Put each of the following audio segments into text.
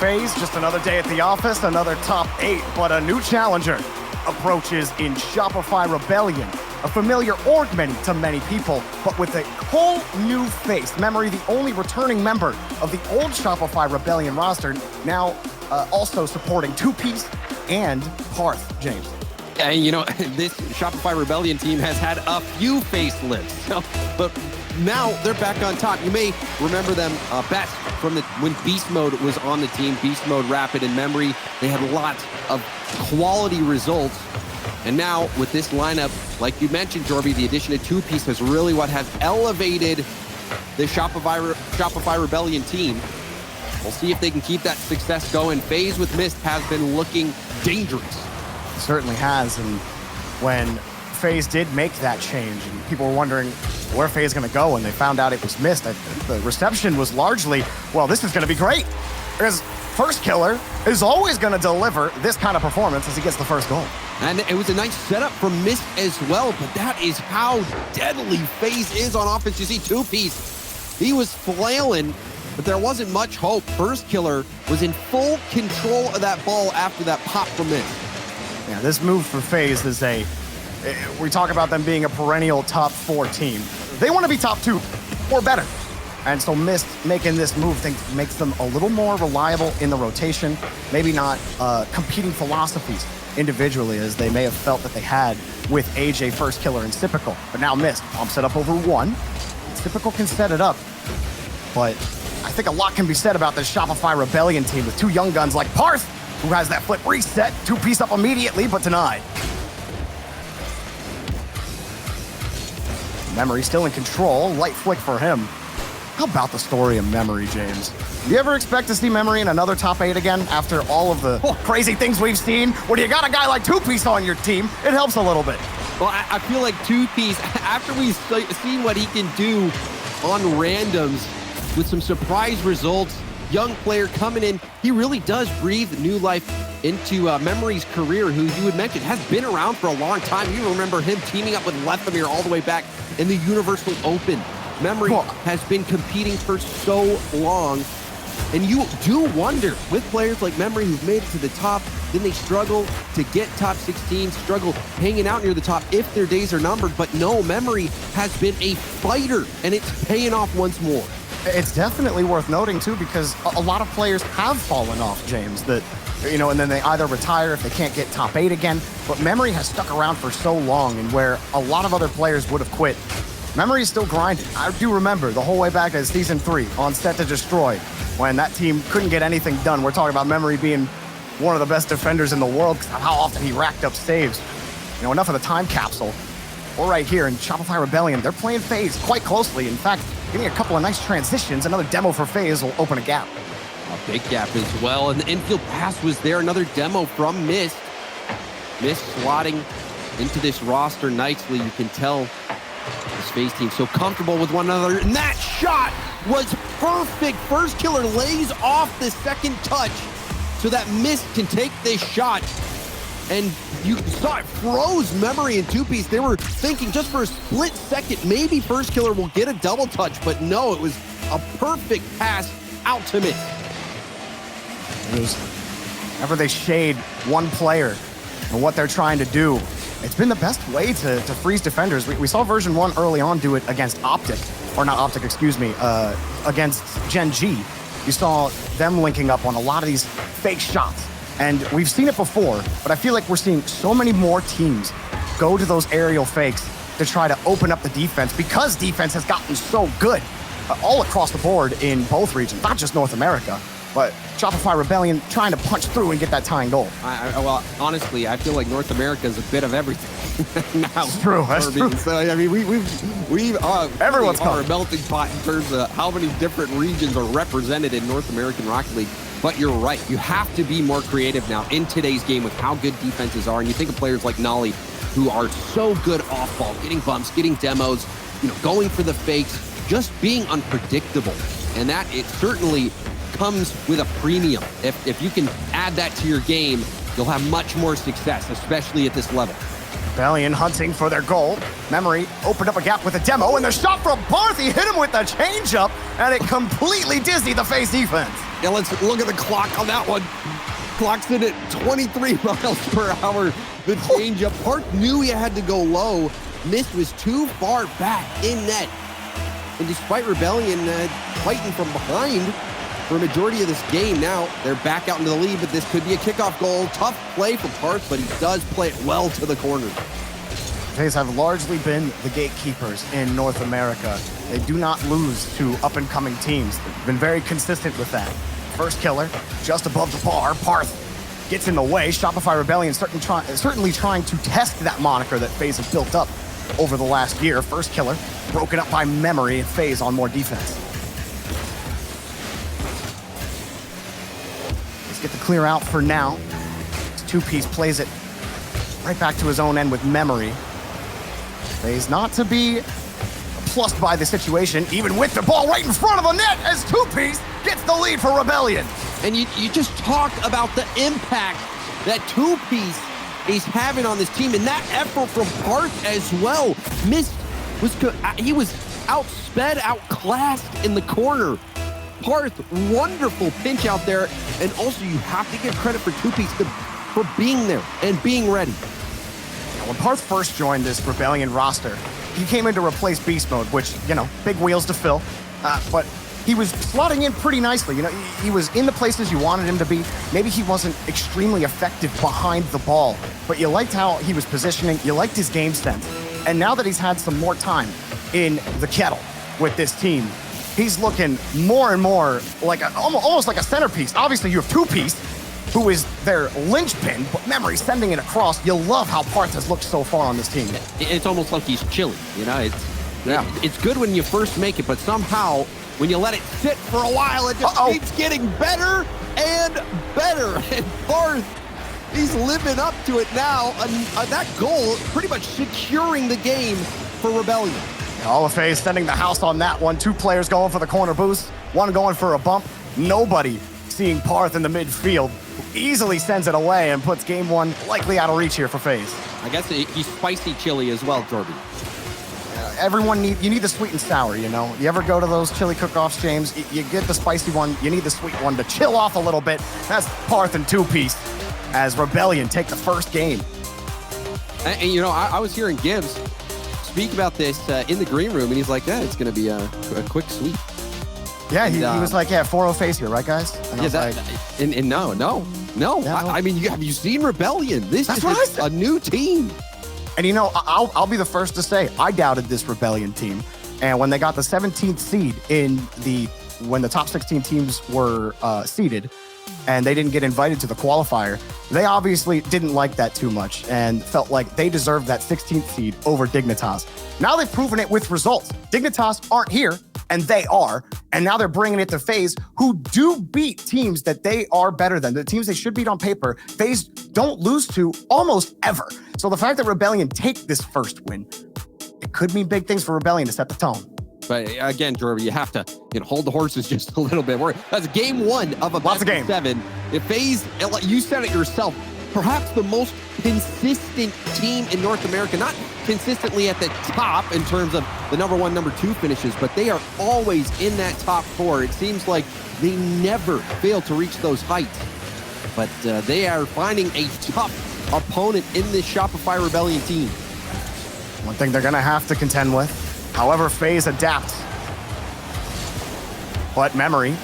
Faze, just another day at the office, another top 8, but a new challenger approaches in Shopify Rebellion. A familiar org to many people, but with a whole new face. Memory, the only returning member of the old Shopify Rebellion roster, now also supporting Two-Piece and Parth, James. And you know, this Shopify Rebellion team has had a few facelifts, but now they're back on top. You may remember them best from when Beast Mode was on the team. Beast Mode, Rapid, and Memory. They had lots of quality results. And now with this lineup, like you mentioned, Jorby, the addition of Two-Piece is really what has elevated the Shopify Rebellion team. We'll see if they can keep that success going. Faze with Mist has been looking dangerous. It certainly has, and when Faze did make that change, and people were wondering where Faze is going to go, and they found out it was Mist, the reception was largely, well, this is going to be great, because First Killer is always going to deliver this kind of performance as he gets the first goal. And it was a nice setup from Mist as well, but that is how deadly Faze is on offense. You see Two-Piece, he was flailing, but there wasn't much hope. First Killer was in full control of that ball after that pop from Mist. Yeah, this move for Faze is we talk about them being a perennial top 4 team. They want to be top 2 or better. And so Mist making this move makes them a little more reliable in the rotation, maybe not competing philosophies individually as they may have felt that they had with AJ, First Killer, and Typical. But now Mist pumps it up over 1. Typical can set it up, but I think a lot can be said about this Shopify Rebellion team with 2 young guns like Parth, who has that flip reset, Two-Piece up immediately, but denied. Memory still in control, light flick for him. How about the story of Memory, James? Do you ever expect to see Memory in another top 8 again after all of the crazy things we've seen? When you got a guy like Two-Piece on your team, it helps a little bit. Well, I feel like Two-Piece, after we've seen what he can do on randoms with some surprise results, young player coming in, he really does breathe new life into Memory's career, who you would mention has been around for a long time. You remember him teaming up with Lethemir all the way back in the Universal Open. Memory has been competing for so long, and you do wonder with players like Memory who've made it to the top, then they struggle to get top 16, struggle hanging out near the top if their days are numbered. But no, Memory has been a fighter, and it's paying off once more. It's definitely worth noting, too, because a lot of players have fallen off, James, that, you know, and then they either retire if they can't get top 8 again. But Memory has stuck around for so long, and where a lot of other players would have quit, Memory is still grinding. I do remember the whole way back at Season 3 on Set to Destroy, when that team couldn't get anything done. We're talking about Memory being one of the best defenders in the world because of how often he racked up saves. You know, enough of the time capsule. We're right here in Shopify Rebellion. They're playing Faze quite closely. In fact, getting a couple of nice transitions. Another demo for Faze will open a gap. A big gap as well, and the infield pass was there. Another demo from Mist. Mist slotting into this roster nicely. You can tell this Faze team so comfortable with one another, and that shot was perfect. First Killer lays off the second touch so that Mist can take this shot. And you saw it froze Memory and Two-Piece. They were thinking just for a split second, maybe First Killer will get a double touch, but no, it was a perfect pass out to Mist. Whenever they shade one player and what they're trying to do, it's been the best way to freeze defenders. We saw version 1 early on do it against Optic, or not Optic, excuse me, against Gen G. You saw them linking up on a lot of these fake shots. And we've seen it before, but I feel like we're seeing so many more teams go to those aerial fakes to try to open up the defense because defense has gotten so good all across the board in both regions, not just North America, but Shopify Rebellion trying to punch through and get that tying goal. Well, honestly, I feel like North America is a bit of everything. Now, that's true. That's true. So, I mean, everyone's are a melting pot in terms of how many different regions are represented in North American Rocket League. But you're right. You have to be more creative now in today's game with how good defenses are. And you think of players like Nolly, who are so good off ball, getting bumps, getting demos, you know, going for the fakes, just being unpredictable. And that it certainly comes with a premium. If you can add that to your game, you'll have much more success, especially at this level. Rebellion hunting for their goal. Memory opened up a gap with a demo, and the shot from Parth, he hit him with the changeup, and it completely dizzied the Faze defense. Yeah, let's look at the clock on that one. Clock's in at 23 miles per hour. The changeup. Parth knew he had to go low. Missed, was too far back in net. And despite Rebellion fighting from behind for a majority of this game, now they're back out into the lead, but this could be a kickoff goal. Tough play for Parth, but he does play it well to the corner. Faze have largely been the gatekeepers in North America. They do not lose to up-and-coming teams. They've been very consistent with that. First killer, just above the bar. Parth gets in the way. Shopify Rebellion certainly trying to test that moniker that Faze has built up over the last year. First killer, broken up by Memory, and Faze on more defense. Let's get the clear out for now. This two-piece plays it right back to his own end with Memory. Faze not to be plussed by the situation, even with the ball right in front of the net as two-piece gets the lead for Rebellion. And you just talk about the impact that two-piece is having on this team, and that effort from Parth as well. He was outsped, outclassed in the corner. Parth, wonderful pinch out there, and also you have to give credit for two-piece for being there and being ready. When Parth first joined this Rebellion roster, he came in to replace Beast Mode, which, big wheels to fill, but he was slotting in pretty nicely. He was in the places you wanted him to be. Maybe he wasn't extremely effective behind the ball, but you liked how he was positioning. You liked his game sense. And now that he's had some more time in the kettle with this team, he's looking more and more like almost like a centerpiece. Obviously, you have two-piece, who is their linchpin, but Memory sending it across. You love how Parth has looked so far on this team. It's almost like he's chilly, It's good when you first make it, but somehow when you let it sit for a while, it just keeps getting better and better. And Parth, he's living up to it now. And that goal pretty much securing the game for Rebellion. All of Faze sending the house on that one. Two players going for the corner boost, one going for a bump. Nobody seeing Parth in the midfield, who easily sends it away and puts game one likely out of reach here for Faze. I guess he's spicy chili as well, Jordan. You need the sweet and sour, You ever go to those chili cook-offs, James? You get the spicy one, you need the sweet one to chill off a little bit. That's Parth and two-piece as Rebellion take the first game. And I was hearing Gibbs speak about this in the green room, and he's like, yeah, it's going to be a quick sweep. Yeah, he was like, 4-0 Faze here, right, guys? And no. I mean, have you seen Rebellion? This is a new team. And I'll be the first to say, I doubted this Rebellion team. And when they got the 17th seed when the top 16 teams were seeded, and they didn't get invited to the qualifier, they obviously didn't like that too much and felt like they deserved that 16th seed over Dignitas. Now they've proven it with results. Dignitas aren't here, and they are. And now they're bringing it to Faze, who do beat teams that they are better than. The teams they should beat on paper, Faze don't lose to almost ever. So the fact that Rebellion take this first win, it could mean big things for Rebellion to set the tone. But again, Jordan, you have to hold the horses just a little bit. That's game one of a best of 7. If Faze, you said it yourself, perhaps the most consistent team in North America, not consistently at the top in terms of the number 1, number 2 finishes, but they are always in that top 4. It seems like they never fail to reach those heights. But they are finding a tough opponent in this Shopify Rebellion team. One thing they're going to have to contend with, however Faze adapts. But Memory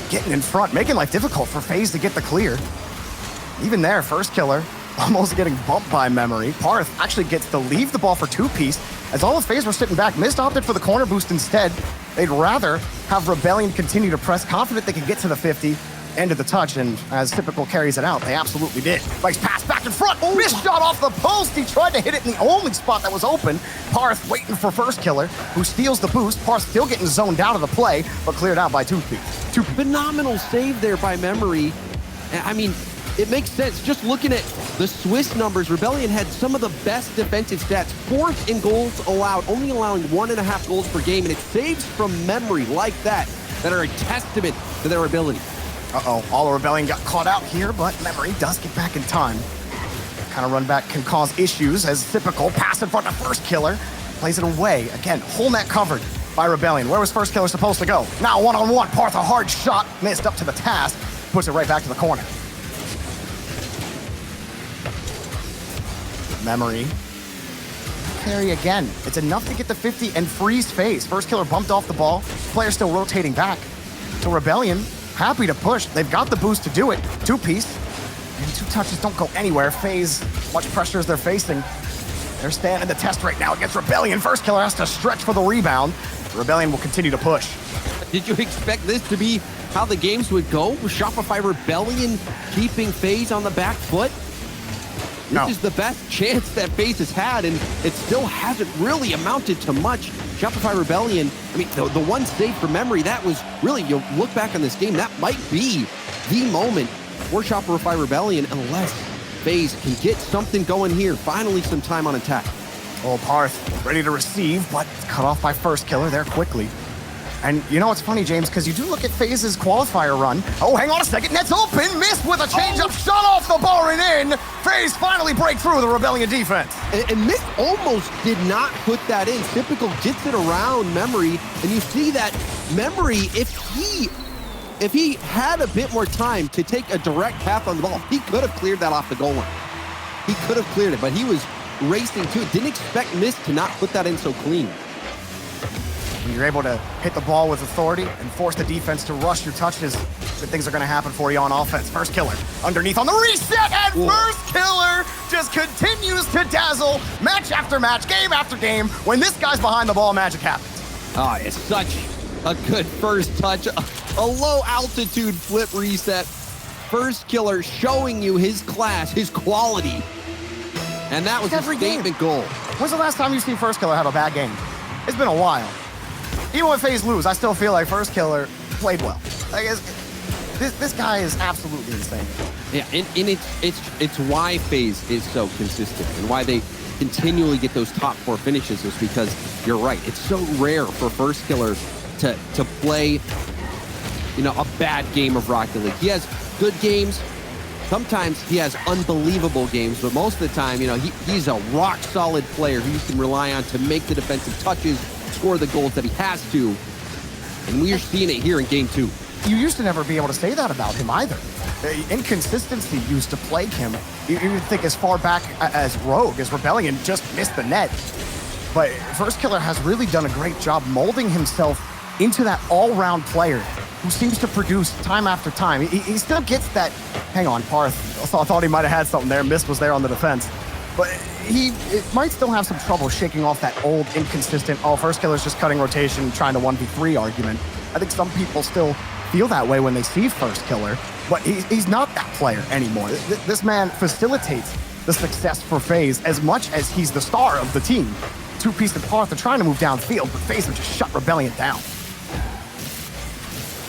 getting in front, making life difficult for Faze to get the clear. Even there, first killer, almost getting bumped by Memory. Parth actually gets to leave the ball for two-piece. As all of Faze were sitting back, Mist opted for the corner boost instead. They'd rather have Rebellion continue to press, confident they could get to the 50, end of the touch, and as typical carries it out, they absolutely did. Nice pass back in front, missed shot off the post. He tried to hit it in the only spot that was open. Parth waiting for first killer, who steals the boost. Parth still getting zoned out of the play, but cleared out by two-piece. Phenomenal save there by Memory. I mean, it makes sense. Just looking at the Swiss numbers, Rebellion had some of the best defensive stats. 4th in goals allowed, only allowing 1.5 goals per game, and it's saves from Memory like that are a testament to their ability. All of Rebellion got caught out here, but Memory does get back in time. Kind of run back can cause issues as typical. Pass in front of first killer. Plays it away. Again, whole net covered. by Rebellion. Where was First Killer supposed to go? Now one-on-one, Parth, a hard shot, missed up to the task, puts it right back to the corner. Memory. Carry again. It's enough to get the 50 and freeze Faze. First Killer bumped off the ball. Player still rotating back. So Rebellion, happy to push. They've got the boost to do it. Two-piece. And two touches don't go anywhere. Faze, much pressure as they're facing. They're standing the test right now against Rebellion. First Killer has to stretch for the rebound. Rebellion will continue to push. Did you expect this to be how the games would go? Was Shopify Rebellion keeping Faze on the back foot? This is the best chance that Faze has had, and it still hasn't really amounted to much. Shopify Rebellion, I mean, the one save for Memory, that was really, you look back on this game, that might be the moment for Shopify Rebellion, unless Faze can get something going here. Finally, some time on attack. Oh, Parth ready to receive, but cut off by First Killer there quickly. And you know what's funny, James, because you do look at Faze's qualifier run. Oh, hang on a second. Net's open. Missed with a change-up. Shot off the bar and in. Faze finally break through the Rebellion defense. And Mist almost did not put that in. Typical gets it around Memory, and you see that Memory, if he had a bit more time to take a direct path on the ball, he could have cleared that off the goal line. He could have cleared it, but he was racing to it. Didn't expect Mist to not put that in so clean. When you're able to hit the ball with authority and force the defense to rush your touches, good things are going to happen for you on offense. First Killer underneath on the reset, and First Killer just continues to dazzle match after match, game after game. When this guy's behind the ball, magic happens. Oh, it's such a good first touch. A low altitude flip reset. First Killer showing you his class, his quality. And that was a statement goal. When's the last time you've seen First Killer have a bad game? It's been a while. Even when Faze lose, I still feel like First Killer played well. Like this guy is absolutely insane. Yeah, and it's why Faze is so consistent and why they continually get those top four finishes is because you're right. It's so rare for First Killer to play, a bad game of Rocket League. He has good games. Sometimes he has unbelievable games, but most of the time, he's a rock solid player who you can rely on to make the defensive touches, score the goals that he has to. And we are seeing it here in game 2. You used to never be able to say that about him either. Inconsistency used to plague him. You would think as far back as Rogue, as Rebellion just missed the net. But First Killer has really done a great job molding himself into that all-round player who seems to produce time after time. He still gets that, hang on, Parth, I thought he might have had something there. Mist was there on the defense. But it might still have some trouble shaking off that old, inconsistent, First Killer's just cutting rotation, trying to 1v3 argument. I think some people still feel that way when they see First Killer, but he's not that player anymore. This man facilitates the success for Faze as much as he's the star of the team. Two-piece and Parth are trying to move downfield, but Faze would just shut Rebellion down.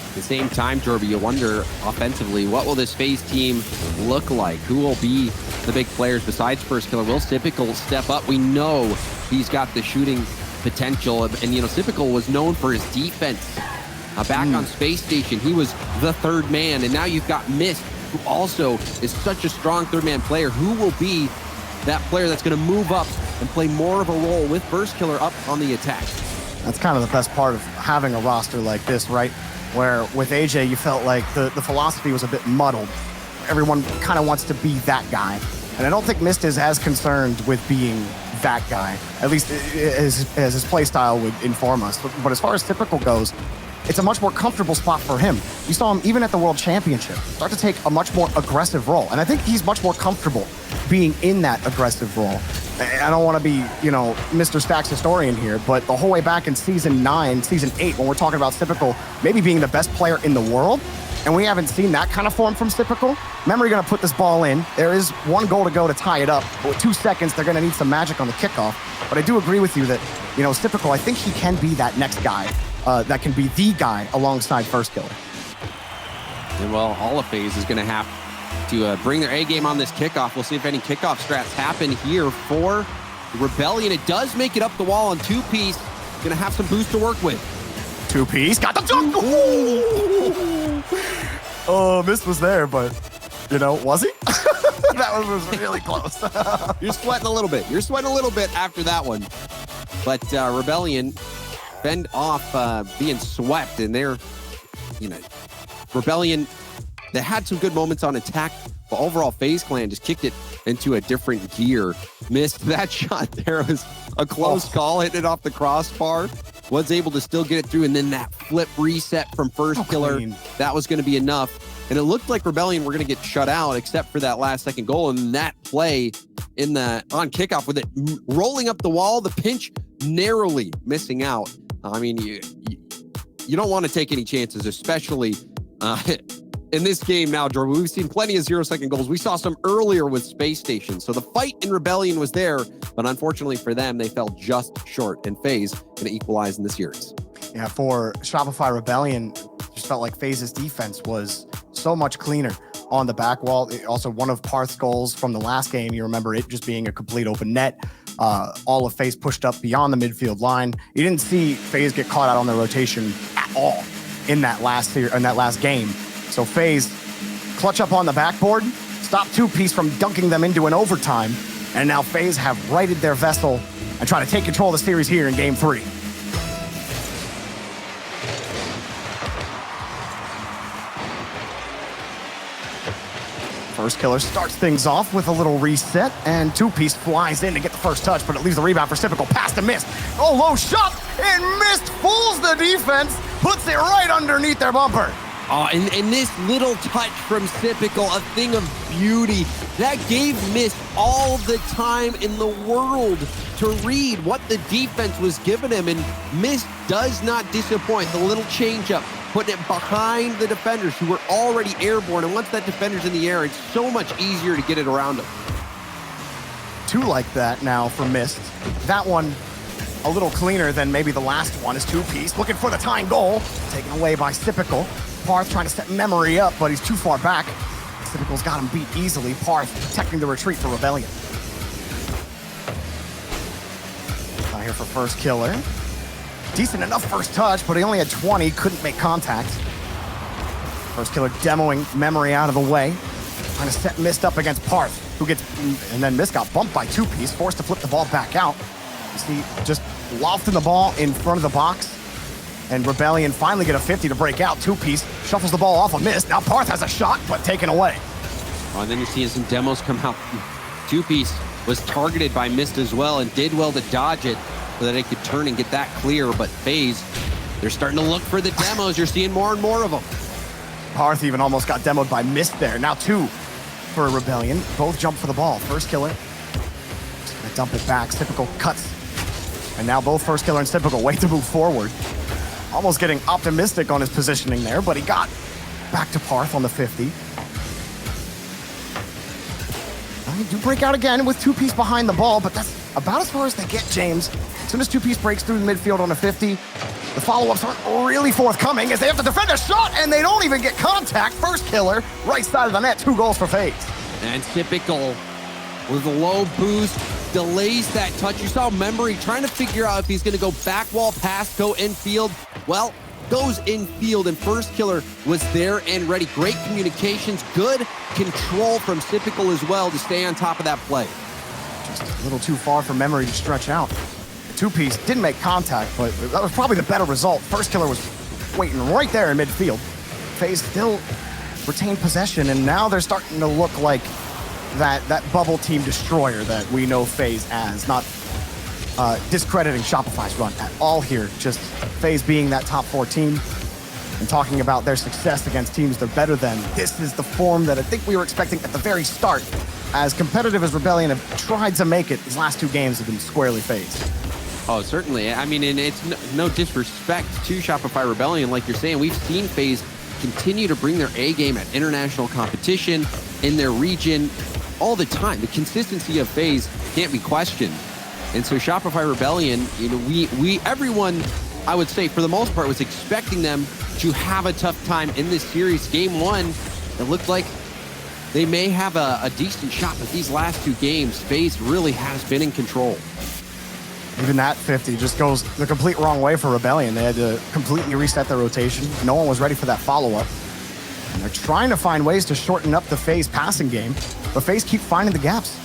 At the same time, Jorby, you wonder offensively, what will this Faze team look like? Who will be the big players besides First Killer? Will Typical step up? We know he's got the shooting potential, and Typical was known for his defense. Back on Space Station, he was the third man, and now you've got Mist, who also is such a strong third-man player. Who will be that player that's going to move up and play more of a role with First Killer up on the attack? That's kind of the best part of having a roster like this, right? Where with AJ, you felt like the philosophy was a bit muddled. Everyone kind of wants to be that guy. And I don't think Mist is as concerned with being that guy, at least as his play style would inform us. But as far as Typical goes, it's a much more comfortable spot for him. You saw him even at the World Championship start to take a much more aggressive role. And I think he's much more comfortable being in that aggressive role. I don't want to be, Mr. Stacks historian here, but the whole way back in Season 9, Season 8, when we're talking about Typical maybe being the best player in the world, and we haven't seen that kind of form from Typical, Memory going to put this ball in. There is one goal to go to tie it up, but with 2 seconds, they're going to need some magic on the kickoff. But I do agree with you that, Typical, I think he can be that next guy that can be the guy alongside First Killer. And well, all of Faze is going to have to bring their A game on this kickoff. We'll see if any kickoff strats happen here for Rebellion. It does make it up the wall on two-piece. Going to have some boost to work with. Two-piece, got the dunk! Oh, Mist was there, but, was he? That one was really close. You're sweating a little bit. You're sweating a little bit after that one. But Rebellion fend off being swept, and they're, Rebellion, they had some good moments on attack, but overall FaZe Clan just kicked it into a different gear. Missed that shot there. It was a close call, hitting it off the crossbar. Was able to still get it through, and then that flip reset from first killer, that was going to be enough. And it looked like Rebellion were going to get shut out, except for that last second goal, and that play on kickoff with it rolling up the wall, the pinch narrowly missing out. I mean, you don't want to take any chances, especially in this game now, Jordan. We've seen plenty of 0-second goals. We saw some earlier with Space Station. So the fight in Rebellion was there, but unfortunately for them, they fell just short, and FaZe going to equalize in the series. Yeah, for Shopify Rebellion, just felt like FaZe's defense was so much cleaner on the back wall. Also, one of Parth's goals from the last game, you remember it just being a complete open net. All of FaZe pushed up beyond the midfield line. You didn't see FaZe get caught out on their rotation at all in that last game. So FaZe clutch up on the backboard, stop 2-piece from dunking them into an overtime, and now FaZe have righted their vessel and try to take control of the series here in Game 3. First killer starts things off with a little reset, and 2-piece flies in to get the first touch, but it leaves the rebound for Typical. Pass to Mist. Oh, low shot, and Mist fools the defense, puts it right underneath their bumper. Oh, and this little touch from Typical, a thing of beauty, that gave Mist all the time in the world to read what the defense was giving him, and Mist does not disappoint. The little changeup, putting it behind the defenders who were already airborne, and once that defender's in the air, it's so much easier to get it around them. 2 like that now for Mist. That one a little cleaner than maybe the last one is 2-piece. Looking for the tying goal, taken away by Typical. Parth trying to set Memory up, but he's too far back. Typical's got him beat easily. Parth protecting the retreat for Rebellion. Out here for first killer. Decent enough first touch, but he only had 20, couldn't make contact. First killer demoing Memory out of the way. Trying to set Mist up against Parth, and then Mist got bumped by 2-piece, forced to flip the ball back out. You see, just lofting the ball in front of the box. And Rebellion finally get a 50 to break out. 2-piece shuffles the ball off of Mist. Now Parth has a shot, but taken away. Oh, and then you're seeing some demos come out. 2-piece was targeted by Mist as well and did well to dodge it so that it could turn and get that clear. But FaZe, they're starting to look for the demos. You're seeing more and more of them. Parth even almost got demoed by Mist there. Now 2 for Rebellion. Both jump for the ball. First killer, just gonna dump it back. Typical cuts. And now both first killer and Typical wait to move forward. Almost getting optimistic on his positioning there, but he got back to Parth on the 50. They do break out again with 2-piece behind the ball, but that's about as far as they get, James. As soon as 2-piece breaks through the midfield on a 50, the follow-ups aren't really forthcoming as they have to defend a shot, and they don't even get contact. First killer, right side of the net, 2 goals for FaZe. And Typical with a low boost, delays that touch. You saw Memory trying to figure out if he's going to go back wall pass, go infield. Well, goes infield, and first killer was there and ready. Great communications, good control from Typical as well to stay on top of that play. Just a little too far for Memory to stretch out. The 2-piece didn't make contact, but that was probably the better result. First killer was waiting right there in midfield. FaZe still retained possession, and now they're starting to look like that bubble team destroyer that we know FaZe as. Not discrediting Shopify's run at all here, just FaZe being that top 4 team and talking about their success against teams they're better than. This is the form that I think we were expecting at the very start. As competitive as Rebellion have tried to make it, these last 2 games have been squarely FaZe. Oh, certainly. I mean, and it's no disrespect to Shopify Rebellion. Like you're saying, we've seen FaZe continue to bring their A game at international competition in their region all the time. The consistency of FaZe can't be questioned. And so Shopify Rebellion, everyone, I would say for the most part, was expecting them to have a tough time in this series. Game 1, it looked like they may have a decent shot, but these last 2 games, FaZe really has been in control. Even that 50 just goes the complete wrong way for Rebellion. They had to completely reset their rotation. No one was ready for that follow-up. And they're trying to find ways to shorten up the FaZe passing game, but FaZe keep finding the gaps.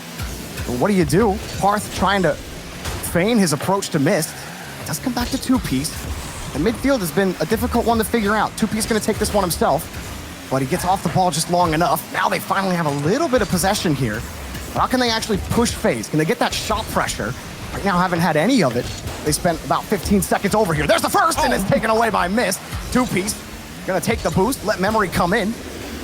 But what do? Parth trying to feign his approach to Mist. It does come back to two-piece. The midfield has been a difficult one to figure out. Two-piece going to take this one himself, but he gets off the ball just long enough. Now they finally have a little bit of possession here. But how can they actually push Faze? Can they get that shot pressure? Right now, haven't had any of it. They spent about 15 seconds over here. There's the first, and it's taken away by Mist. Two-piece, gonna take the boost, let Memory come in.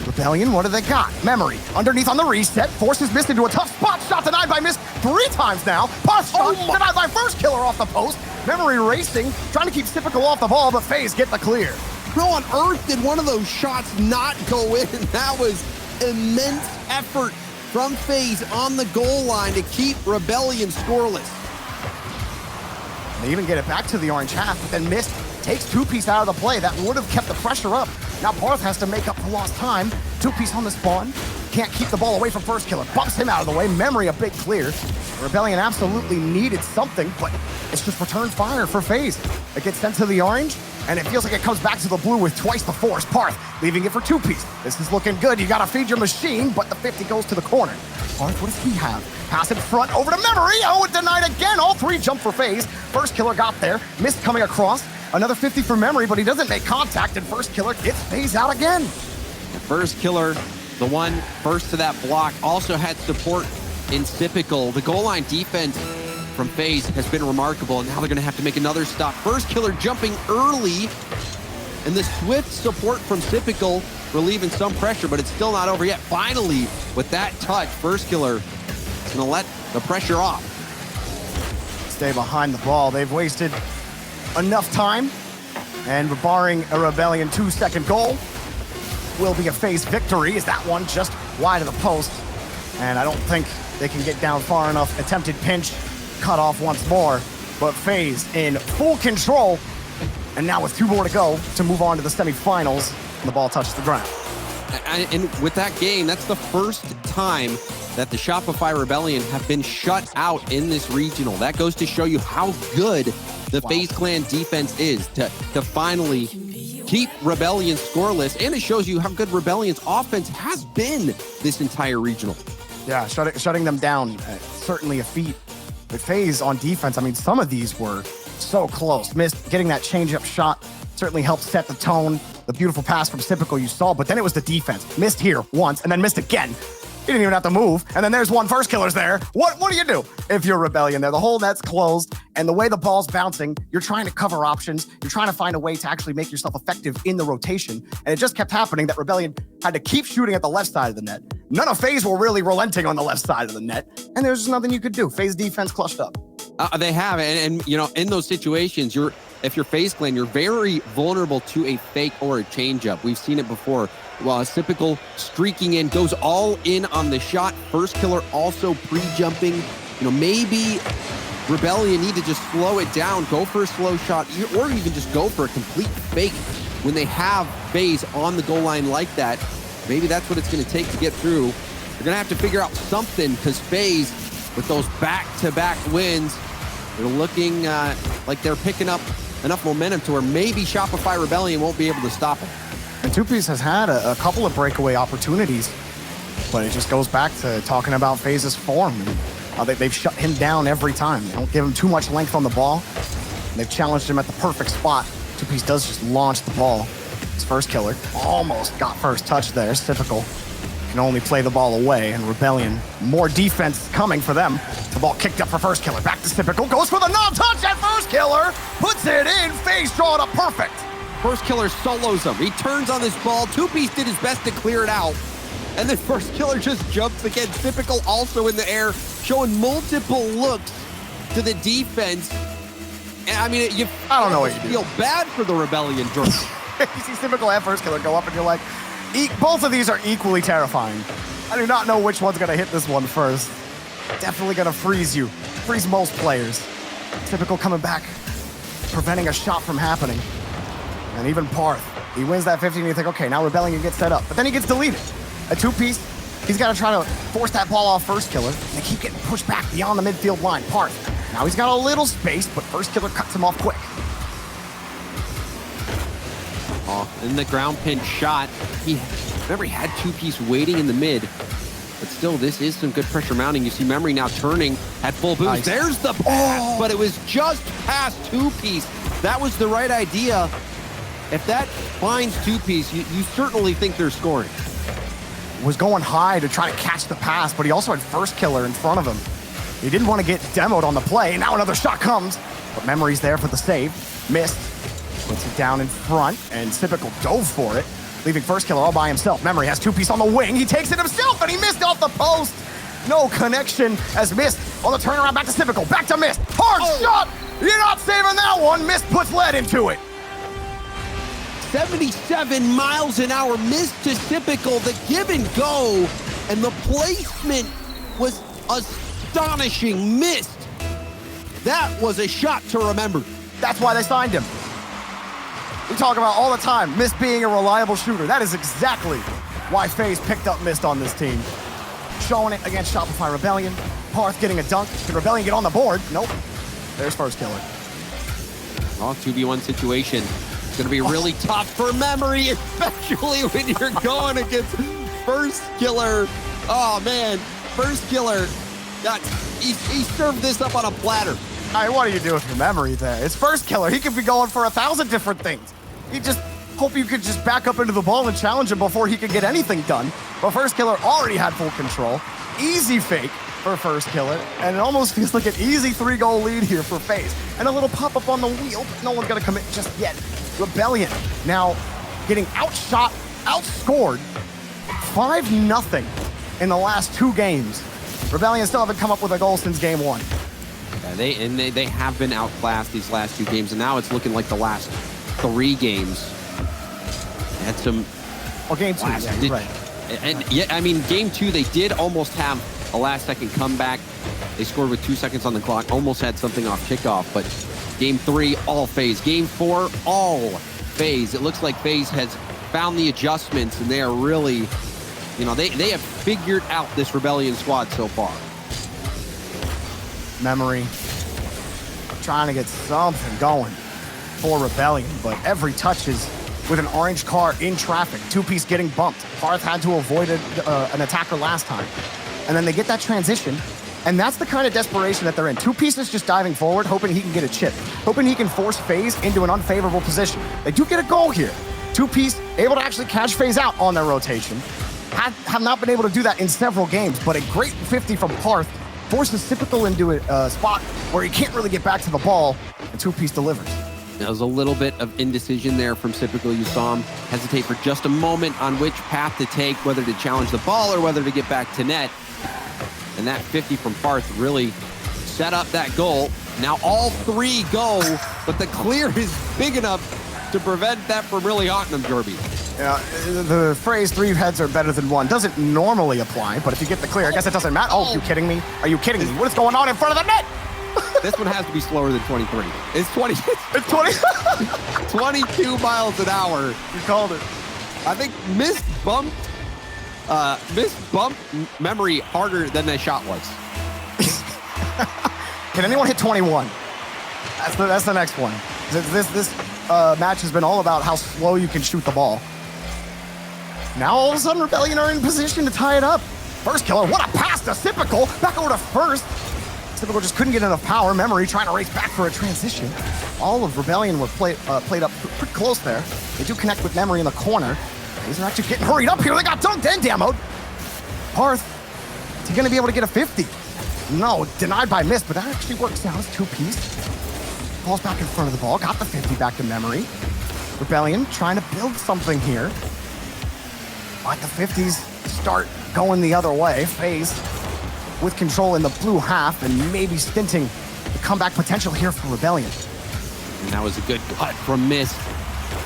Rebellion, what do they got? Memory, underneath on the reset, forces Mist into a tough spot. Shot denied by Mist 3 times now. Pass shot denied by first killer off the post. Memory racing, trying to keep Typical off the ball, but Faze get the clear. How on earth did one of those shots not go in? That was immense effort from Faze on the goal line to keep Rebellion scoreless. They even get it back to the orange half, but then Mist takes two-piece out of the play. That would have kept the pressure up. Now Parth has to make up for lost time. Two-piece on the spawn. Can't keep the ball away from first killer. Bumps him out of the way. Memory a big clear. Rebellion absolutely needed something, but it's just return fire for Faze. It gets sent to the orange, and it feels like it comes back to the blue with twice the force. Parth leaving it for two-piece. This is looking good. You gotta feed your machine, but the 50 goes to the corner. Parth, what does he have? Pass in front over to Memory. Oh, it denied again. All 3 jump for Faze. First killer got there. Mist coming across. Another 50 for Memory, but he doesn't make contact, and first killer gets Faze out again. The first killer, the one first to that block, also had support in Typical. The goal line defense from Faze has been remarkable, and now they're going to have to make another stop. First killer jumping early, and the swift support from Typical relieving some pressure, but it's still not over yet. Finally, with that touch, first killer is going to let the pressure off. Stay behind the ball. They've wasted enough time, and barring a Rebellion 2-second goal, will be a Faze victory. Is that one just wide of the post? And I don't think they can get down far enough. Attempted pinch, cut off once more, but Faze in full control. And now with 2 more to go to move on to the semifinals, the ball touches the ground. And with that game, that's the first time that the Shopify Rebellion have been shut out in this regional. That goes to show you how good the Faze Clan defense is to finally keep Rebellion scoreless, and it shows you how good Rebellion's offense has been this entire regional. Yeah, shutting them down, certainly a feat. With Faze on defense, I mean, some of these were so close. Mist getting that change-up shot certainly helped set the tone. The beautiful pass from Typical you saw, but then it was the defense. Missed here once, and then missed again. You didn't even have to move, and then there's one first killer's there. What do you do if you're Rebellion there? The whole net's closed, and the way the ball's bouncing, you're trying to cover options. You're trying to find a way to actually make yourself effective in the rotation, and it just kept happening that Rebellion had to keep shooting at the left side of the net. None of Faze were really relenting on the left side of the net, and there's just nothing you could do. Faze defense clutched up. They have, and you know, in those situations, if you're Faze Clan, you're very vulnerable to a fake or a changeup. We've seen it before. Well, Typical streaking in, goes all in on the shot. First killer also pre-jumping. You know, maybe Rebellion need to just slow it down, go for a slow shot, or even just go for a complete fake when they have Faze on the goal line like that. Maybe that's what it's going to take to get through. They're going to have to figure out something, because Faze, with those back-to-back wins, they're looking like they're picking up enough momentum to where maybe Shopify Rebellion won't be able to stop them. And two-piece has had a couple of breakaway opportunities, but it just goes back to talking about Faze's form. And they've shut him down every time. They don't give him too much length on the ball. They've challenged him at the perfect spot. Two-piece does just launch the ball. His first killer almost got first touch there. It's typical. Can only play the ball away, and Rebellion, more defense coming for them. The ball kicked up for first killer. Back to typical. Goes for the non-touch, and first killer puts it in. Faze draw it up perfect. First killer solos him. He turns on this ball. Two-piece did his best to clear it out. And then first killer just jumps again. Typical also in the air, showing multiple looks to the defense. And I mean, I don't know what you feel bad for the Rebellion, Jordan. You see typical and first killer go up, and you're like, both of these are equally terrifying. I do not know which one's going to hit this one first. Definitely going to freeze you. Freeze most players. Typical coming back, preventing a shot from happening. And even Parth, he wins that 15, and you think, okay, now Rebellion gets set up. But then he gets deleted. A two-piece, he's got to try to force that ball off first killer. They keep getting pushed back beyond the midfield line. Parth, now he's got a little space, but first killer cuts him off quick. In the ground pin shot, remember he had two-piece waiting in the mid, but still, this is some good pressure mounting. You see Memory now turning at full boost. Nice. There's the pass, but it was just past two-piece. That was the right idea. If that finds two-piece, you certainly think they're scoring. Was going high to try to catch the pass, but he also had first killer in front of him. He didn't want to get demoed on the play. Now another shot comes, but Memory's there for the save. Missed. Puts it down in front, and Typical dove for it, leaving first killer all by himself. Memory has two-piece on the wing. He takes it himself, and he missed off the post. No connection as Mist on the turnaround back to Typical. Back to Mist. Hard shot. You're not saving that one. Mist puts lead into it. 77 miles an hour, Mist to Typical, the give and go, and the placement was astonishing. Mist. That was a shot to remember. That's why they signed him. We talk about all the time, Mist being a reliable shooter. That is exactly why Faze picked up Mist on this team. Showing it against Shopify Rebellion. Parth getting a dunk. Can Rebellion get on the board? Nope. There's first killer. Oh, 2v1 situation. It's going to be really tough for Memory, especially when you're going against first killer. Oh, man. First killer. He served this up on a platter. All right, what do you do with your Memory there? It's first killer. He could be going for 1,000 different things. You just hope you could just back up into the ball and challenge him before he could get anything done. But first killer already had full control. Easy fake for first killer. And it almost feels like an easy 3-goal lead here for Faze. And a little pop-up on the wheel, but no one's going to commit just yet. Rebellion now getting outshot, outscored 5-0 in the last 2 games. Rebellion still haven't come up with a goal since game 1. Yeah, they have been outclassed these last 2 games, and now it's looking like the last 3 games. They had some... Well, game 2, yeah, right. And yeah, I mean, game 2, they did almost have a last-second comeback. They scored with 2 seconds on the clock, almost had something off kickoff, but game 3, all Faze. Game 4, all Faze. It looks like Faze has found the adjustments, and they are really, you know, they have figured out this Rebellion squad so far. Memory trying to get something going for Rebellion, but every touch is with an orange car in traffic. 2-piece getting bumped. Parth had to avoid an attacker last time. And then they get that transition, and that's the kind of desperation that they're in. 2-piece is just diving forward, hoping he can get a chip, hoping he can force Faze into an unfavorable position. They do get a goal here. 2-piece able to actually catch Faze out on their rotation. Have not been able to do that in several games, but a great 50 from Parth forces Typical into a spot where he can't really get back to the ball, and 2-piece delivers. There was a little bit of indecision there from Typical. You saw him hesitate for just a moment on which path to take, whether to challenge the ball or whether to get back to net. And that 50 from Parth really set up that goal. Now all 3 go, but the clear is big enough to prevent that from really haunting them, Jorby. Yeah, the phrase 3 heads are better than 1 doesn't normally apply, but if you get the clear, I guess it doesn't matter. Oh, you kidding me? Are you kidding me? What is going on in front of the net? This one has to be slower than 23. It's 20. It's 20. 22 miles an hour. You called it. I think Mist bumped Memory harder than that shot was. Can anyone hit 21? That's the next one. This match has been all about how slow you can shoot the ball. Now all of a sudden Rebellion are in position to tie it up. First killer, what a pass to Typical. Back over to first. Typical just couldn't get enough power. Memory trying to race back for a transition. All of Rebellion were played up pretty close there. They do connect with Memory in the corner. These are actually getting hurried up here. They got dunked and demoed. Parth, is he going to be able to get a 50? No, denied by Mist, but that actually works out as 2-piece. Falls back in front of the ball. Got the 50 back to Memory. Rebellion trying to build something here. But the 50s start going the other way. Faze with control in the blue half and maybe stinting the comeback potential here for Rebellion. And that was a good cut from Mist.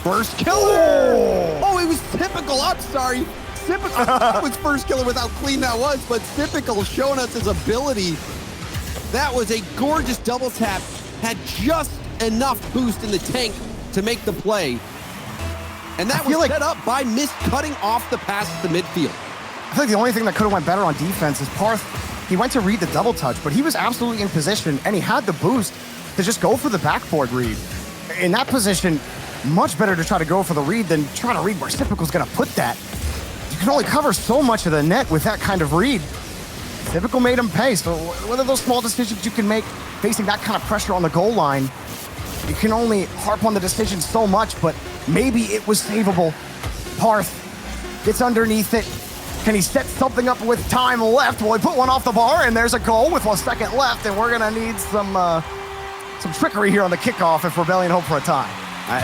First killer! Oh, it was Typical. I'm sorry. Typical was first killer with how clean that was, but Typical showing us his ability. That was a gorgeous double tap. Had just enough boost in the tank to make the play. And that was set up by Mist cutting off the pass to the midfield. I think the only thing that could have went better on defense is Parth. He went to read the double touch, but he was absolutely in position, and he had the boost to just go for the backboard read. In that position, much better to try to go for the read than trying to read where Typical's going to put that. You can only cover so much of the net with that kind of read. Typical made him pay. So what are those small decisions you can make facing that kind of pressure on the goal line? You can only harp on the decision so much, but maybe it was savable. Parth gets underneath it. Can he set something up with time left? Well, he put one off the bar, and there's a goal with 1 second left, and we're gonna need some trickery here on the kickoff if Rebellion hope for a tie.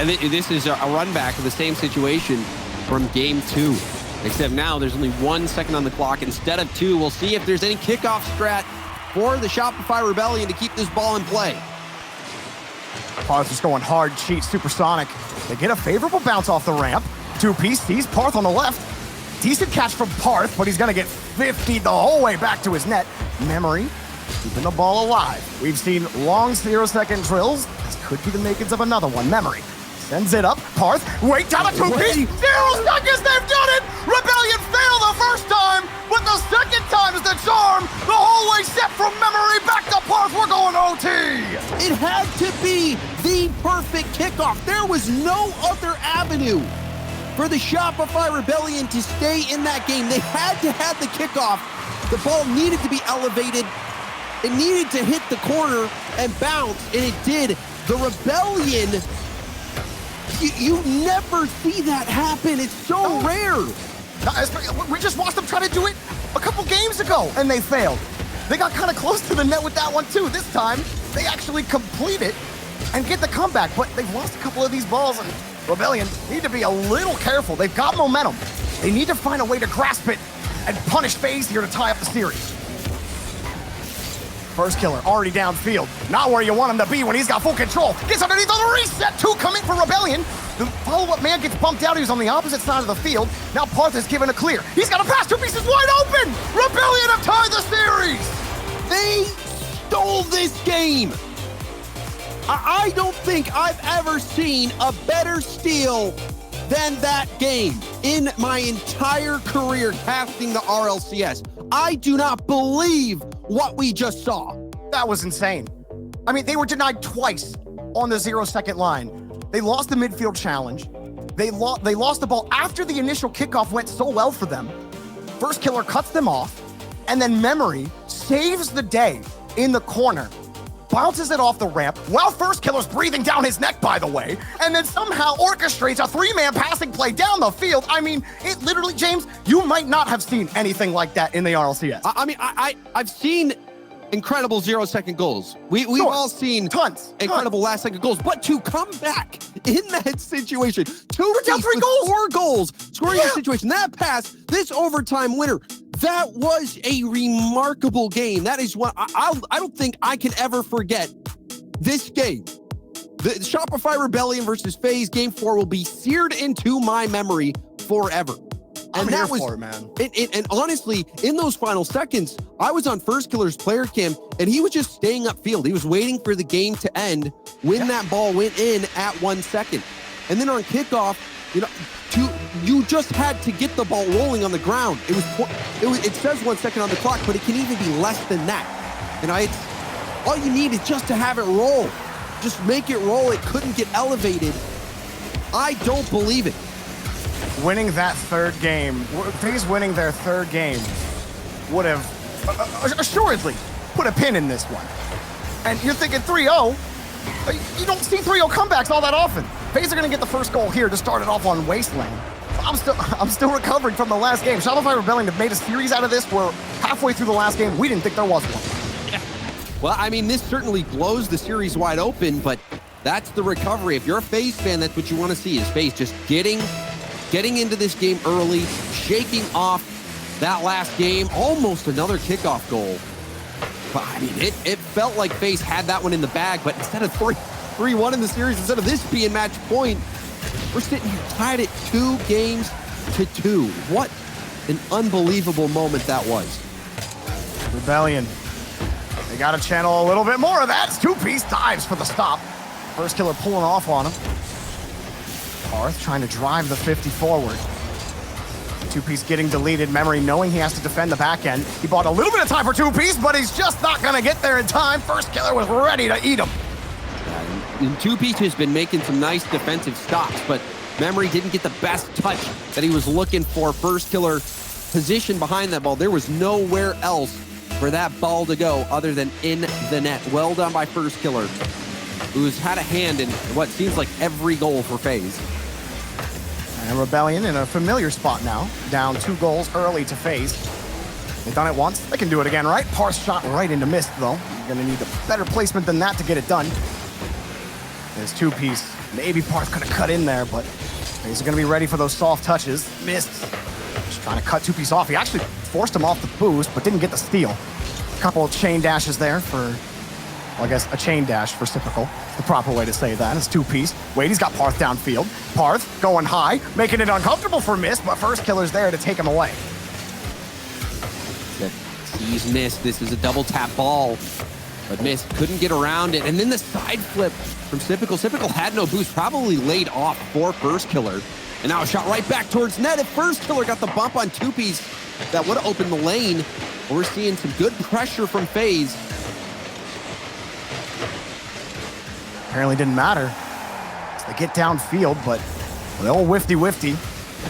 This is a run back of the same situation from game 2. Except now there's only 1 second on the clock instead of 2. We'll see if there's any kickoff strat for the Shopify Rebellion to keep this ball in play. Parth just going hard, cheat, supersonic. They get a favorable bounce off the ramp. 2-piece sees Parth on the left. Decent catch from Parth, but he's gonna get 50 the whole way back to his net. Memory keeping the ball alive. We've seen long 0-second drills. This could be the makings of another one. Memory sends it up. Parth, wait down a 2-piece. 0 seconds, they've done it! Rebellion failed the first time, but the second time is the charm. The whole way set from Memory back to Parth. We're going OT. It had to be the perfect kickoff. There was no other avenue for the Shopify Rebellion to stay in that game. They had to have the kickoff. The ball needed to be elevated. It needed to hit the corner and bounce, and it did. The Rebellion, you never see that happen. It's so rare. We just watched them try to do it a couple games ago, and they failed. They got kind of close to the net with that one, too. This time, they actually complete it and get the comeback, but they've lost a couple of these balls, and Rebellion need to be a little careful. They've got momentum. They need to find a way to grasp it and punish Faze here to tie up the series. First killer already downfield. Not where you want him to be when he's got full control. Gets underneath on the reset. 2 coming for Rebellion. The follow-up man gets bumped out. He was on the opposite side of the field. Now Parth is given a clear. He's got a pass. 2 pieces wide open. Rebellion have tied the series. They stole this game. I don't think I've ever seen a better steal than that game in my entire career casting the RLCS. I do not believe what we just saw. That was insane. I mean, they were denied twice on the 0-second line. They lost the midfield challenge. They lost the ball after the initial kickoff went so well for them. First killer cuts them off, and then Memory saves the day in the corner. Bounces it off the ramp while first killer's breathing down his neck, by the way, and then somehow orchestrates a 3-man passing play down the field. I mean, it literally, James, you might not have seen anything like that in the RLCS. I've seen incredible 0-second goals. We've all seen incredible last-second goals, but to come back in that situation, 2 down 3 goals, 4 goals, scoring that situation, that pass, this overtime winner. That was a remarkable game. That is what I don't think I can ever forget this game. The Shopify Rebellion versus Faze Game 4 will be seared into my memory forever. And that was, man. And honestly, in those final seconds, I was on First Killer's player cam, and he was just staying upfield. He was waiting for the game to end when that ball went in at 1 second. And then on kickoff, you just had to get the ball rolling on the ground. It says 1 second on the clock, but it can even be less than that. It's all you need is just to have it roll. Just make it roll. It couldn't get elevated. I don't believe it. Winning that third game, Faze winning their third game would have assuredly put a pin in this one. And you're thinking 3-0. You don't see 3-0 comebacks all that often. Faze are going to get the first goal here to start it off on Wasteland. I'm still recovering from the last game. Shopify Rebellion have made a series out of this where halfway through the last game, we didn't think there was one. Yeah. Well, I mean, this certainly blows the series wide open, but that's the recovery. If you're a Faze fan, that's what you want to see is Faze just getting into this game early, shaking off that last game, almost another kickoff goal. But I mean, it felt like Faze had that one in the bag, but instead of 3-1 in the series, instead of this being match point, we're sitting here tied at 2-2. What an unbelievable moment that was. Rebellion. They got to channel a little bit more of that. 2-piece dives for the stop. First killer pulling off on him. Parth trying to drive the 50 forward. 2-piece getting deleted. Memory knowing he has to defend the back end. He bought a little bit of time for 2-piece, but he's just not going to get there in time. First killer was ready to eat him. And 2-piece has been making some nice defensive stops, but Memory didn't get the best touch that he was looking for. First killer position behind that ball. There was nowhere else for that ball to go other than in the net. Well done by First Killer, who's had a hand in what seems like every goal for Faze. And Rebellion in a familiar spot now, down 2 goals early to Faze. They've done it once, they can do it again, right? Parth shot right into mist, though. You're gonna need a better placement than that to get it done. There's 2-piece. Maybe Parth could have cut in there, but Faze are gonna be ready for those soft touches. Missed. Just trying to cut 2-piece off. He actually forced him off the boost, but didn't get the steal. A couple of chain dashes there for, well, I guess a chain dash for Typical. The proper way to say that. It's 2-piece. Wait, he's got Parth downfield. Parth going high, making it uncomfortable for Mist, but First Killer's there to take him away. Sees Mist. This is a double tap ball, but Mist couldn't get around it. And then the side flip from Typical. Typical had no boost, probably laid off for First Killer. And now a shot right back towards net. If First Killer got the bump on 2-piece, that would have opened the lane. We're seeing some good pressure from Faze. Apparently didn't matter. So they get downfield, but the old whifty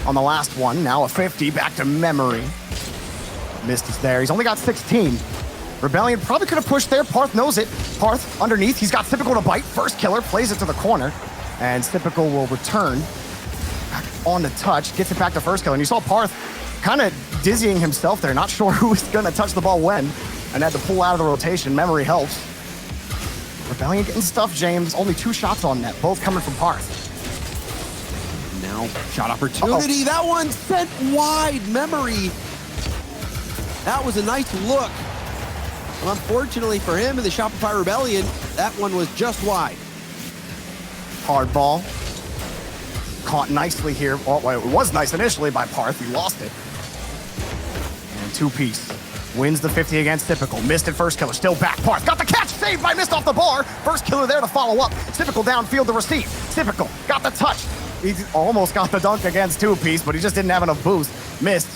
on the last one. Now a 50, back to Memory. Mist is there. He's only got 16. Rebellion probably could have pushed there. Parth knows it. Parth underneath. He's got Typical to bite. First Killer plays it to the corner, and Typical will return back on the touch. Gets it back to First Killer, and you saw Parth kind of dizzying himself there. Not sure who was going to touch the ball when, and had to pull out of the rotation. Memory helps. Rebellion getting stuffed, James. Only 2 shots on net, both coming from Parth. Now, shot opportunity. That one sent wide. Memory. That was a nice look. But unfortunately for him and the Shopify Rebellion, that one was just wide. Hard ball. Caught nicely here. Well, it was nice initially by Parth. He lost it. And 2-piece. Wins the 50 against Typical. Missed at First Killer. Still back. Parth got the catch. Saved by Mist off the bar. First Killer there to follow up. Typical downfield to receive. Typical got the touch. He almost got the dunk against 2-piece, but he just didn't have enough boost. Missed.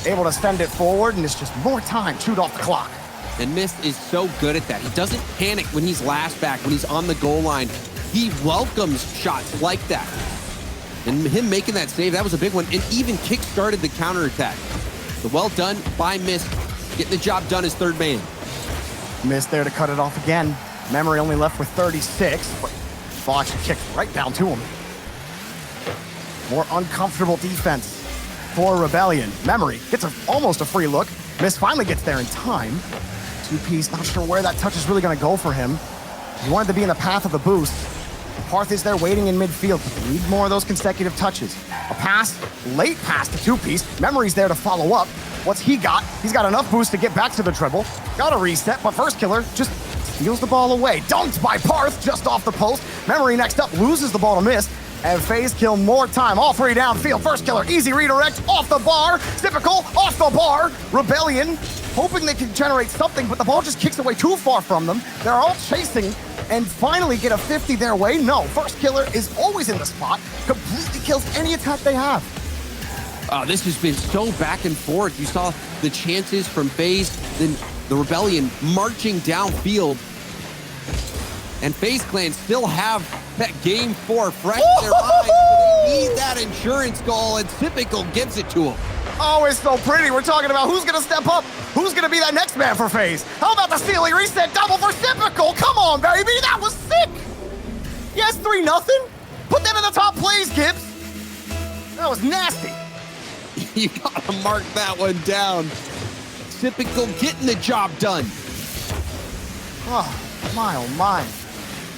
Able to send it forward, and it's just more time chewed off the clock. And Mist is so good at that. He doesn't panic when he's last back, when he's on the goal line. He welcomes shots like that. And him making that save, that was a big one, and even kick-started the counterattack. So well done by Mist, getting the job done as third man. Mist there to cut it off again. Memory only left with 36, but Fox kicked right down to him. More uncomfortable defense for Rebellion. Memory gets almost a free look. Mist finally gets there in time. 2-piece, not sure where that touch is really going to go for him. He wanted to be in the path of the boost. Parth is there waiting in midfield, but they need more of those consecutive touches. A pass, late pass to 2-piece. Memory's there to follow up. What's he got? He's got enough boost to get back to the dribble. Got a reset, but First Killer just steals the ball away. Dunked by Parth just off the post. Memory next up loses the ball to Mist. And Faze kill more time. All 3 downfield. First Killer, easy redirect, off the bar. Typical, off the bar. Rebellion, hoping they can generate something, but the ball just kicks away too far from them. They're all chasing and finally get a 50 their way. No, First Killer is always in the spot. Completely kills any attack they have. This has been so back and forth. You saw the chances from Faze, then the Rebellion marching downfield. And Faze Clan still have that game 4 fresh in their minds. They need that insurance goal, and Typical gives it to them. Oh, it's so pretty. We're talking about who's going to step up. Who's going to be that next man for Faze? How about the stealing reset double for Typical? Come on, baby. That was sick. Yes, 3-0. Put that in the top plays, Gibbs. That was nasty. You got to mark that one down. Typical getting the job done. Oh, my.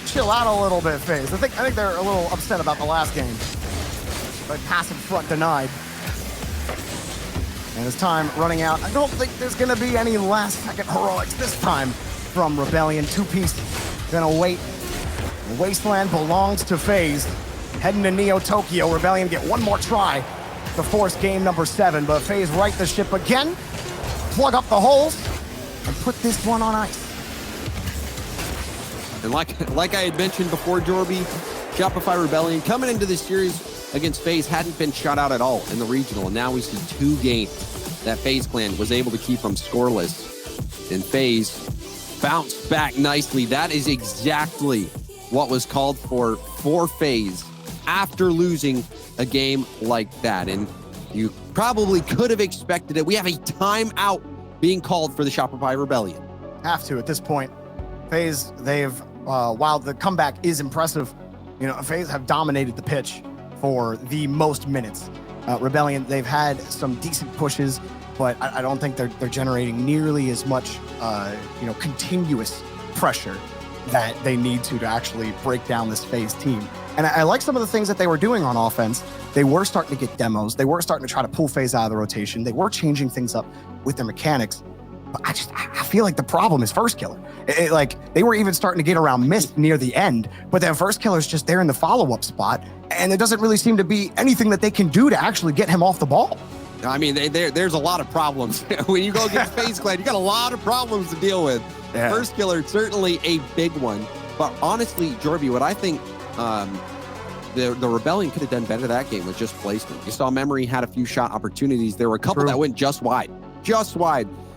Chill out a little bit, Faze. I think they're a little upset about the last game. But pass in front denied. And as time running out, I don't think there's going to be any last-second heroics this time from Rebellion. 2-piece going to wait. Wasteland belongs to Faze. Heading to Neo Tokyo, Rebellion get one more try to force game number 7. But Faze right the ship again, plug up the holes, and put this one on ice. And like I had mentioned before, Jorby, Shopify Rebellion coming into this series against Faze hadn't been shut out at all in the regional. And now we see 2 games that Faze Clan was able to keep them scoreless. And Faze bounced back nicely. That is exactly what was called for Faze after losing a game like that. And you probably could have expected it. We have a timeout being called for the Shopify Rebellion. Have to at this point. Faze, they've, while the comeback is impressive, Faze have dominated the pitch for the most minutes. Rebellion, they've had some decent pushes, but I don't think they're generating nearly as much, continuous pressure that they need to actually break down this Faze team. And I like some of the things that they were doing on offense. They were starting to get demos. They were starting to try to pull Faze out of the rotation. They were changing things up with their mechanics. But I feel like the problem is First Killer. They were even starting to get around Mist near the end, but then First Killer's just there in the follow-up spot, and there doesn't really seem to be anything that they can do to actually get him off the ball. I mean, there's a lot of problems. When you go against Faze Clan, you got a lot of problems to deal with. Yeah. First Killer, certainly a big one. But honestly, Jorby, what I think the Rebellion could have done better that game was just placement. You saw Memory had a few shot opportunities. There were a couple that went just wide.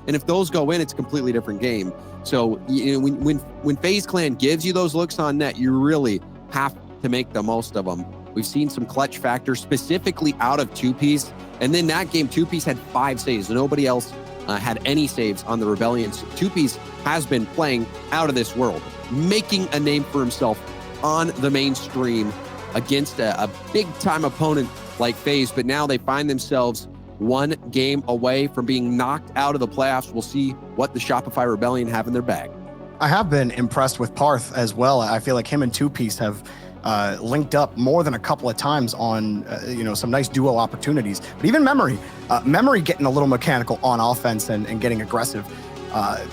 And if those go in, it's a completely different game. So when Faze Clan gives you those looks on net, you really have to make the most of them. We've seen some clutch factors, specifically out of two-piece. And then that game, two-piece had 5 saves. Nobody else had any saves on the Rebellion. Two-piece has been playing out of this world, making a name for himself on the mainstream against a big-time opponent like Faze. But now they find themselves one game away from being knocked out of the playoffs. We'll see what the Shopify Rebellion have in their bag. I have been impressed with Parth as well. I feel like him and two-piece have linked up more than a couple of times on, some nice duo opportunities. But even Memory getting a little mechanical on offense and getting aggressive,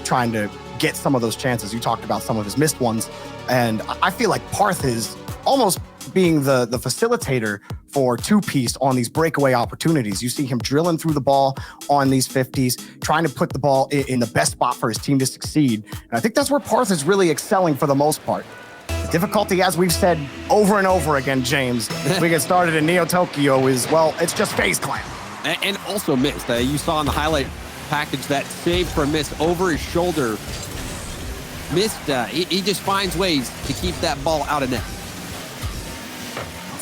trying to get some of those chances. You talked about some of his missed ones. And I feel like Parth is almost being the facilitator for two-piece on these breakaway opportunities. You see him drilling through the ball on these 50s, trying to put the ball in the best spot for his team to succeed. And I think that's where Parth is really excelling for the most part. The difficulty, as we've said over and over again, James, we get started in Neo Tokyo is, well, it's just Faze Clan. And also Mist. You saw in the highlight package that save from Mist over his shoulder. Mist, he just finds ways to keep that ball out of net.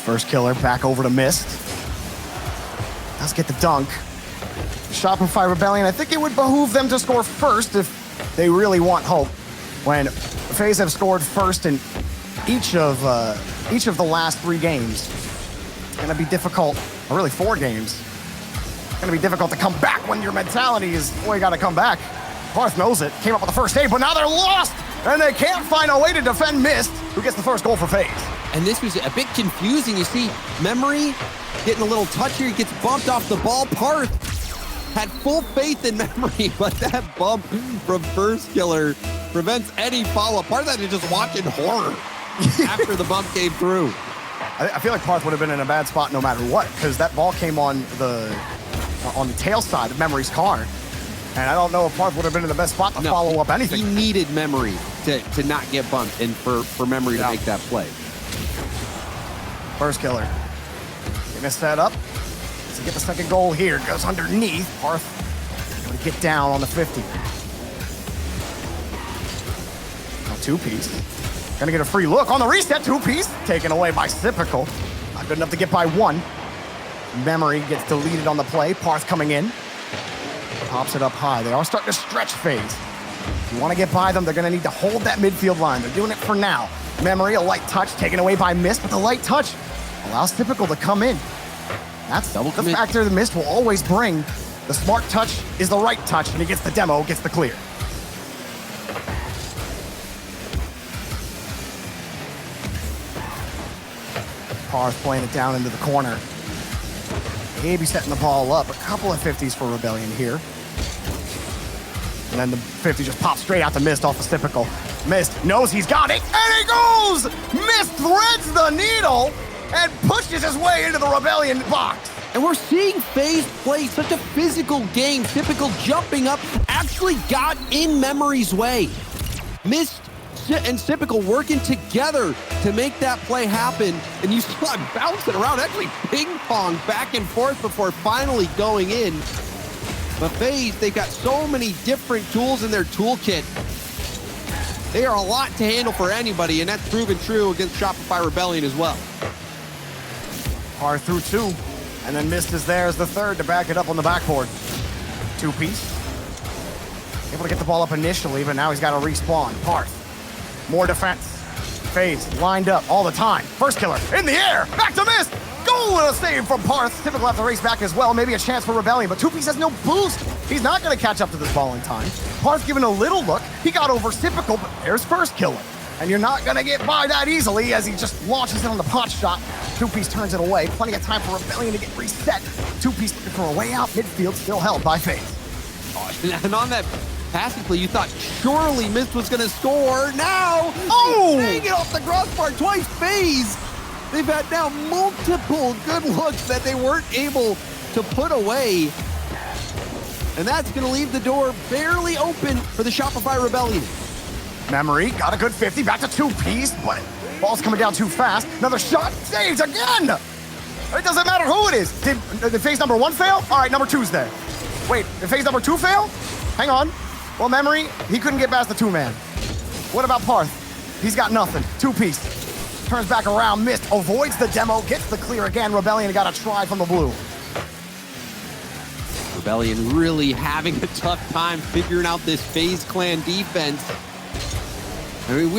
First Killer back over to Mist. Let's get the dunk. Shopify Rebellion, I think it would behoove them to score first if they really want hope. When Faze have scored first in each of the last 3 games, it's going to be difficult, or really 4 games. It's going to be difficult to come back when your mentality is, well, you got to come back. Parth knows it, came up with the first save, but now they're lost, and they can't find a way to defend Mist, who gets the first goal for Faze. And this was a bit confusing. You see Memory getting a little touch here. He gets bumped off the ball. Parth had full faith in Memory, but that bump from First Killer prevents any follow-up. Parth had to just watch in horror after the bump came through. I feel like Parth would have been in a bad spot no matter what, because that ball came on the tail side of Memory's car. And I don't know if Parth would have been in the best spot to follow up anything. He needed Memory to not get bumped and for Memory to make that play. First Killer gonna set up to get the second goal here. Goes underneath. Parth gonna get down on the 50. Now two-piece. Gonna get a free look on the reset. Two-piece taken away by Sipical. Not good enough to get by 1. Memory gets deleted on the play. Parth coming in. Pops it up high. They are starting to stretch Faze. If you want to get by them, they're going to need to hold that midfield line. They're doing it for now. Memory, a light touch taken away by Mist, but the light touch allows Typical to come in. That's the factor the Mist will always bring. The smart touch is the right touch, and he gets the demo, gets the clear. Parth playing it down into the corner. Maybe setting the ball up. A couple of 50s for Rebellion here. And then the 50 just pops straight out to Mist off the typical. Mist knows he's got it, and he goes! Mist threads the needle and pushes his way into the Rebellion box. And we're seeing Faze play such a physical game. Typical jumping up actually got in Memory's way. Mist and Typical working together to make that play happen. And you saw it bouncing around, actually ping-pong back and forth before finally going in. But Faze, they've got so many different tools in their toolkit. They are a lot to handle for anybody, and that's proven true against Shopify Rebellion as well. Parth through 2, and then Mist is there as the third to back it up on the backboard. Two-piece. Able to get the ball up initially, but now he's got to respawn. Parth, more defense. Faze lined up all the time. First killer in the air, back to miss. Goal and a save from Parth. Typical have to race back as well. Maybe a chance for Rebellion, but 2Piece has no boost. He's not going to catch up to this ball in time. Parth giving a little look. He got over Typical, but there's first killer. And you're not going to get by that easily as he just launches it on the pot shot. 2Piece turns it away. Plenty of time for Rebellion to get reset. 2Piece looking for a way out. Midfield still held by Faze. And on that passing play, you thought surely Mist was going to score. Now, dang it off the crossbar twice. Faze, they've had now multiple good looks that they weren't able to put away. And that's going to leave the door barely open for the Shopify Rebellion. Memory got a good 50, back to 2Piece, but ball's coming down too fast. Another shot, saved again! It doesn't matter who it is. Did phase number 1 fail? All right, number 2's there. Wait, did phase number 2 fail? Hang on. Well, Memory, he couldn't get past the 2-man. What about Parth? He's got nothing. 2Piece. Turns back around, missed, avoids the demo, gets the clear again. Rebellion got a try from the blue. Rebellion really having a tough time figuring out this FaZe Clan defense. I mean,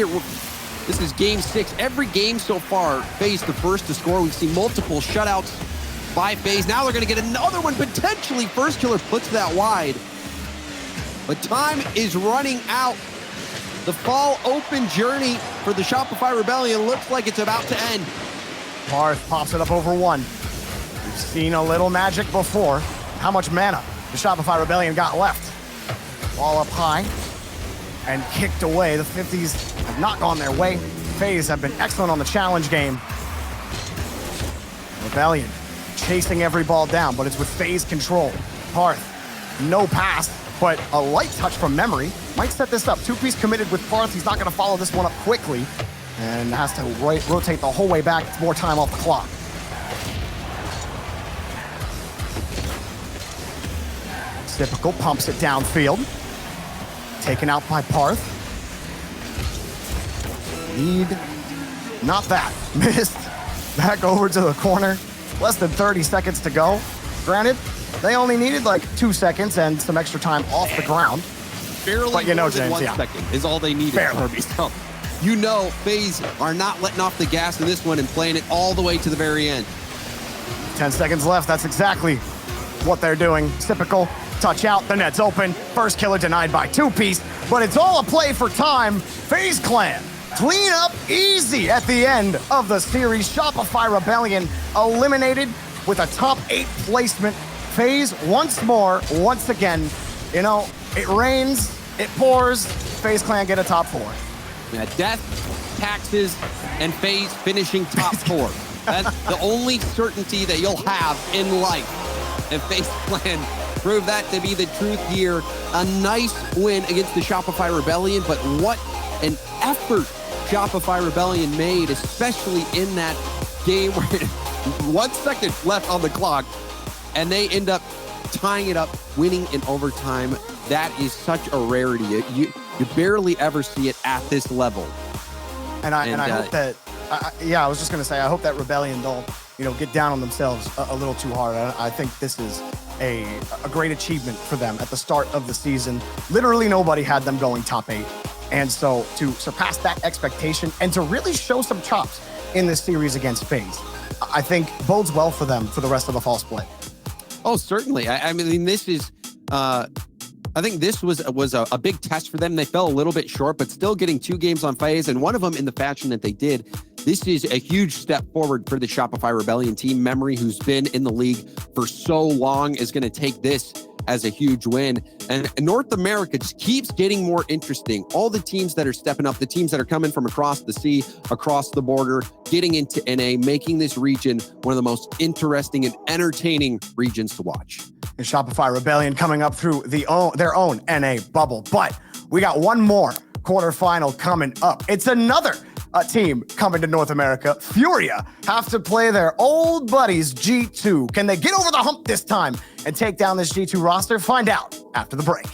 this is game 6. Every game so far, FaZe the first to score. We've seen multiple shutouts by FaZe. Now they're going to get another one, potentially. First killer puts that wide. But time is running out. The fall open journey for the Shopify Rebellion looks like it's about to end. Parth pops it up over 1. We've seen a little magic before. How much mana the Shopify Rebellion got left? Ball up high and kicked away. The 50s have not gone their way. FaZe have been excellent on the challenge game. Rebellion chasing every ball down, but it's with FaZe control. Parth, no pass, but a light touch from Memory might set this up. 2Piece committed with Parth. He's not going to follow this one up quickly and has to rotate the whole way back. It's more time off the clock. Typical pumps it downfield. Taken out by Parth. Lead. Not that. Missed. Back over to the corner. Less than 30 seconds to go. Granted, they only needed like 2 seconds and some extra time off the ground. Barely but you know, more than James, 1 second is all they needed. Barely. So, you know, FaZe are not letting off the gas in this one and playing it all the way to the very end. 10 seconds left. That's exactly what they're doing. Typical. Touch out, the net's open. First killer denied by 2Piece, but it's all a play for time. FaZe Clan clean up easy at the end of the series. Shopify Rebellion eliminated with a top 8 placement. FaZe once more, once again. You know, it rains, it pours. FaZe Clan get a top 4. Yeah, death, taxes, and FaZe finishing top 4. That's the only certainty that you'll have in life. And FaZe Clan prove that to be the truth here. A nice win against the Shopify Rebellion, but what an effort Shopify Rebellion made, especially in that game where 1 second left on the clock, and they end up tying it up, winning in overtime. That is such a rarity. You barely ever see it at this level. And I hope that, I was just going to say, I hope that Rebellion don't, get down on themselves a little too hard. I think this is a great achievement for them at the start of the season. Literally nobody had them going top 8. And so to surpass that expectation and to really show some chops in this series against FaZe, I think bodes well for them for the rest of the fall split. Oh, certainly. I mean, this is, I think this was a big test for them. They fell a little bit short, but still getting 2 games on FaZe, and one of them in the fashion that they did. This is a huge step forward for the Shopify Rebellion team. Memory, who's been in the league for so long, is going to take this as a huge win. And North America just keeps getting more interesting. All the teams that are stepping up, the teams that are coming from across the sea, across the border, getting into NA, making this region one of the most interesting and entertaining regions to watch. And Shopify Rebellion coming up through their own NA bubble. But we got one more quarterfinal coming up. It's another team coming to North America. Furia have to play their old buddies G2. Can they get over the hump this time and take down this G2 roster? Find out after the break.